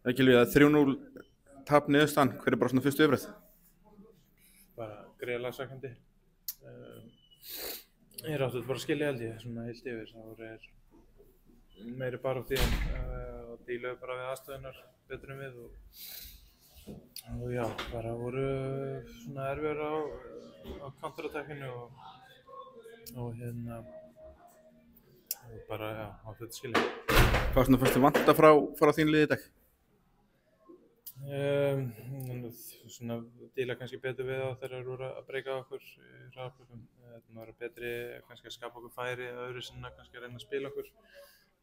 Gylfi, það er 3-0 tap niðurstaðan. Hver er bara svona fyrstu viðbrögð? Bara gríðarlega svekkjandi. Ég er áttuð bara að skilja held ég, svona heilt yfir. Það er meiri barátta í þeim og díluðu bara við aðstöðunar betur en við og já, bara voru svona erfiðar á counterattackinu og bara, já, áttuð að skilja. Hvað svona fyrstu vanta frá þín liði í dag? Svona díla kannski betur við það þegar þeir voru að breyka okkur í hraðaplökum. Það var betri kannski að skapa okkur færi eða öðru sinna kannski að reyna að spila okkur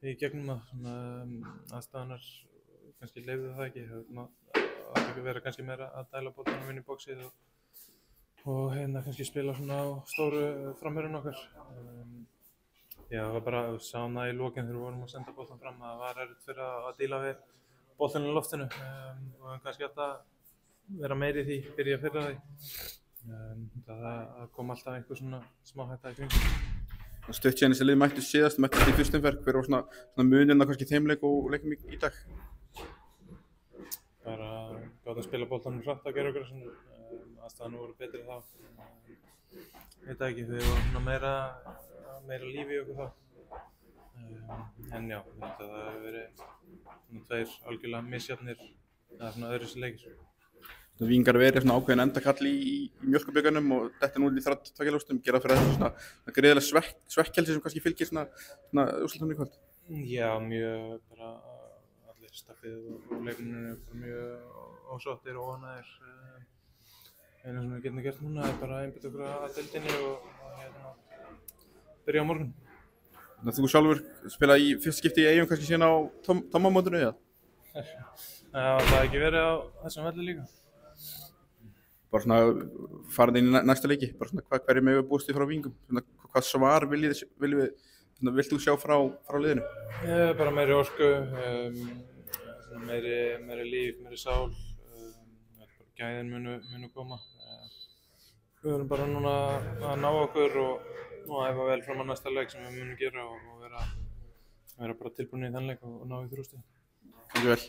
í gegnum það. Svona aðstæðunar kannski leyfðu það ekki. Það átti vera kannski meira að dæla boltanum inn í boxið og kannski spila svona á stóru framherjun okkar. Já, það var bara, við sáum það í lokin þegar við vorum að senda boltan fram að það var erfitt fyrir að díla við boltanum í loftinu og kannski átt að vera meiri í því, byrja að fyrra því. Það kom alltaf einhver svona smá hætta í kring. Stutt síðan þessi lið mættust síðast í fyrstu umferð. Hver var svona muninn á kannski þeim leik og leikum í dag? Bara gátt að spila boltanum hratt á gerðugrasinu. Aðstæðan voru betri þá. Veit ekki, við vorum svona meira lífi í okkur þá. En já, það hefur verið svona tveir algjörlega misjafnir eða svona öðruvísi leikir. Víkingar verið svona ákveðin endakall í Mjólkurbikarnum og detta nú í 32 úrslitum, gera fyrir þessu svona gríðarlega svekkelsi sem kannski fylgir svona úrslitunum í kvöld. Já, mjög bara allir staffið og leikmennirnir eru mjög ósáttir og óánægðir. Eina sem við getum gert núna er bara að einbeita okkur að deildinni og byrja á morgun. Þú sjálfur spilaði í fyrsta skipti í Eyjum kannski síðan á Tommamótinu eða? Það hafði ekki verið á þessum velli líka. Bara svona farið inn í næsta leiki, bara svona hverju megum við búast við frá Víkingum? Svona hvað svar vilt þú sjá frá liðinu? Bara meiri orku, meiri líf, meiri sál, gæðin munu koma. Við verðum bara núna að ná okkur og æfa vel fram á næsta leik sem við munum gera og vera bara tilbúin í þann leik og ná í 3 stig. Takk vel.